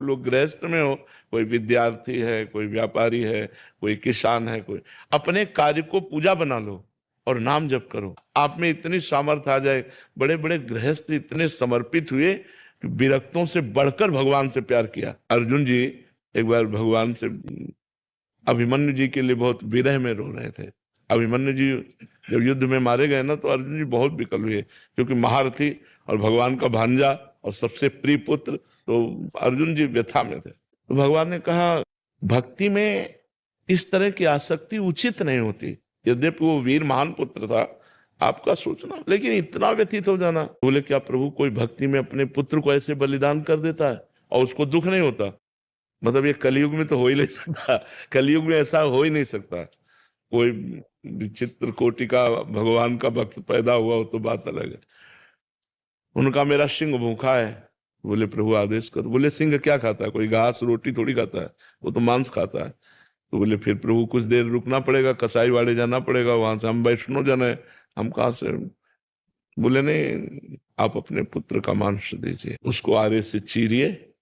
लोग गृहस्थ में हो, कोई विद्यार्थी है, कोई व्यापारी है, कोई किसान है, कोई अपने कार्य को पूजा बना लो और नाम जप करो। आप में इतनी सामर्थ्य आ जाए। बड़े बड़े गृहस्थ इतने समर्पित हुए कि विरक्तों से बढ़कर भगवान से प्यार किया। अर्जुन जी एक बार भगवान से अभिमन्यु जी के लिए बहुत विरह में रो रहे थे। अभिमन्यु जी जब युद्ध में मारे गए ना, तो अर्जुन जी बहुत विकल हुए, क्योंकि महारथी और भगवान का भांजा और सबसे प्रिय पुत्र, तो अर्जुन जी व्यथा में थे। तो भगवान ने कहा, भक्ति में इस तरह की आसक्ति उचित नहीं होती। यद्यपि वो वीर महान पुत्र था, आपका सोचना, लेकिन इतना व्यथित हो जाना। बोले, क्या प्रभु कोई भक्ति में अपने पुत्र को ऐसे बलिदान कर देता है और उसको दुख नहीं होता? मतलब ये कलयुग में तो हो ही नहीं सकता। कलयुग में ऐसा हो ही नहीं सकता। कोई विचित्र कोटि का भगवान का भक्त पैदा हुआ हो तो बात अलग है। उनका, मेरा सिंह भूखा है। बोले, प्रभु आदेश करो। बोले, सिंह क्या खाता है? कोई घास रोटी थोड़ी खाता है, वो तो मांस खाता है। तो बोले, फिर प्रभु कुछ देर रुकना पड़ेगा, कसाई वाड़े जाना पड़ेगा, वहां से हम वैष्णो जन है, हम कहाँ से। बोले, नहीं, आप अपने पुत्र का मांस दीजिए, उसको आरे से चीरिए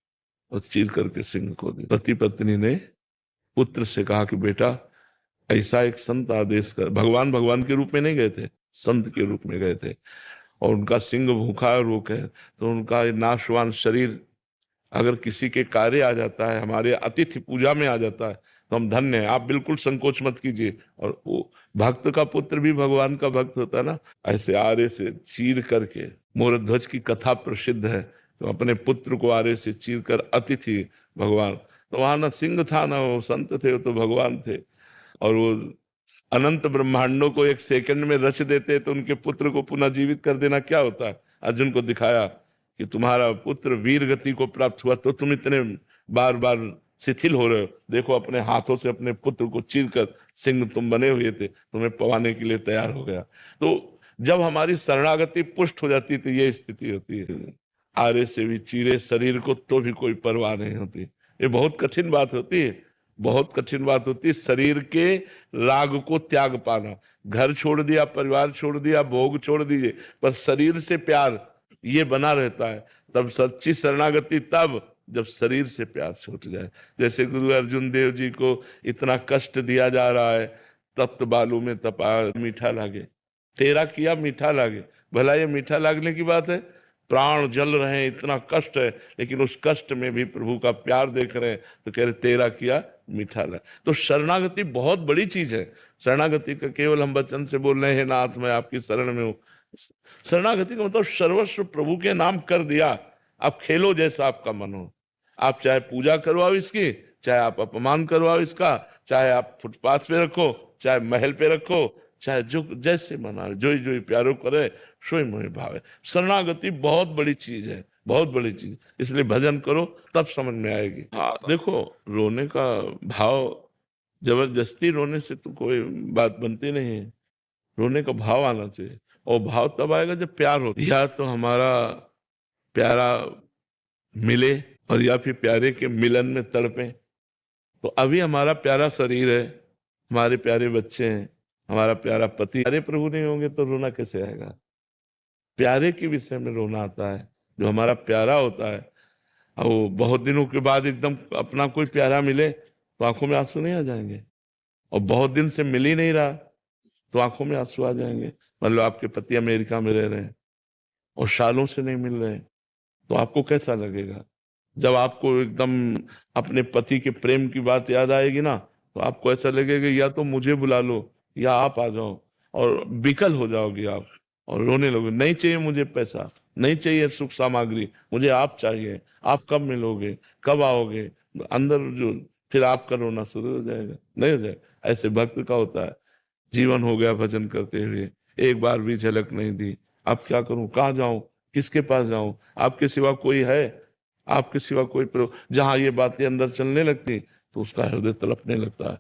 और चीर करके सिंह को दे। पति पत्नी ने पुत्र से कहा कि बेटा, ऐसा एक संत आदेश कर। भगवान भगवान के रूप में नहीं गए थे, संत के रूप में गए थे। और उनका सिंह भूखा रोक है, तो उनका नाशवान शरीर अगर किसी के कार्य आ जाता है, हमारे अतिथि पूजा में आ जाता है, तो हम धन्य हैं। आप बिल्कुल संकोच मत कीजिए। और वो भक्त का पुत्र भी भगवान का भक्त होता है ना, ऐसे आरे से चीर करके, मोरध्वज की कथा प्रसिद्ध है, तो अपने पुत्र को आरे से चीर कर अतिथि भगवान। तो वहां ना सिंह था ना वो संत थे, वो तो भगवान थे। और वो अनंत ब्रह्मांडों को एक सेकंड में रच देते, तो उनके पुत्र को पुनः जीवित कर देना क्या होता है। अर्जुन को दिखाया कि तुम्हारा पुत्र वीर गति को प्राप्त हुआ, तो तुम इतने बार बार शिथिल हो रहे हो। देखो, अपने हाथों से अपने पुत्र को चीर कर सिंह तुम बने हुए थे, तुम्हें पवाने के लिए तैयार हो गया। तो जब हमारी शरणागति पुष्ट हो जाती तो ये स्थिति होती है। आरे से भी चीरे शरीर को तो भी कोई परवाह नहीं होती। ये बहुत कठिन बात होती है, बहुत कठिन बात होती है। शरीर के राग को त्याग पाना। घर छोड़ दिया, परिवार छोड़ दिया, भोग छोड़ दीजिए, पर शरीर से प्यार ये बना रहता है। तब सच्ची शरणागति तब जब शरीर से प्यार छूट जाए। जैसे गुरु अर्जुन देव जी को इतना कष्ट दिया जा रहा है, तप्त बालू में तपा मीठा लागे, तेरा किया मीठा लागे। भला ये मीठा लागने की बात है? प्राण जल रहे हैं, इतना कष्ट है, लेकिन उस कष्ट में भी प्रभु का प्यार देख रहे हैं, तो कह रहे तेरा किया मीठा लगा। तो शरणागति बहुत बड़ी चीज है। शरणागति का केवल हम वचन से बोल रहे हैं, नाथ मैं आपकी शरण में हूं। शरणागति का मतलब सर्वस्व प्रभु के नाम कर दिया। आप खेलो जैसा आपका मन हो। आप चाहे पूजा करवाओ इसकी, चाहे आप अपमान करवाओ इसका, चाहे आप फुटपाथ पे रखो, चाहे महल पे रखो, चाहे जो जैसे मना, जो ही प्यारो करे सोई मोहि भावे। शरणागति बहुत बड़ी चीज है, बहुत बड़ी चीज। इसलिए भजन करो, तब समझ में आएगी। हाँ देखो, रोने का भाव, जबरदस्ती रोने से तो कोई बात बनती नहीं है। रोने का भाव आना चाहिए, और भाव तब आएगा जब प्यार हो। या तो हमारा प्यारा मिले, और या फिर प्यारे के मिलन में तड़पे। तो अभी हमारा प्यारा शरीर है, हमारे प्यारे बच्चे हैं, हमारा प्यारा पति, प्यारे प्रभु नहीं होंगे तो रोना कैसे आएगा? प्यारे के विषय में रोना आता है। जो हमारा प्यारा होता है, और वो बहुत दिनों के बाद एकदम अपना कोई प्यारा मिले, तो आंखों में आंसू नहीं आ जाएंगे? और बहुत दिन से मिल ही नहीं रहा, तो आंखों में आंसू आ जाएंगे। मतलब आपके पति अमेरिका में रह रहे हैं और सालों से नहीं मिल रहे हैं, तो आपको कैसा लगेगा? जब आपको एकदम अपने पति के प्रेम की बात याद आएगी ना, तो आपको ऐसा लगेगा या तो मुझे बुला लो या आप आ जाओ, और विकल हो जाओगे आप और रोने लगोगे। नहीं चाहिए मुझे पैसा, नहीं चाहिए सुख सामग्री, मुझे आप चाहिए। आप कब मिलोगे, कब आओगे? अंदर जो फिर आपका रोना शुरू हो जाएगा, नहीं हो जाएगा? ऐसे भक्त का होता है। जीवन हो गया भजन करते हुए, एक बार भी झलक नहीं दी। अब क्या करूं, कहाँ जाऊं, किसके पास जाऊं? आपके सिवा कोई है? आपके सिवा कोई जहां ये बातें अंदर चलने लगती, तो उसका हृदय तड़पने लगता है।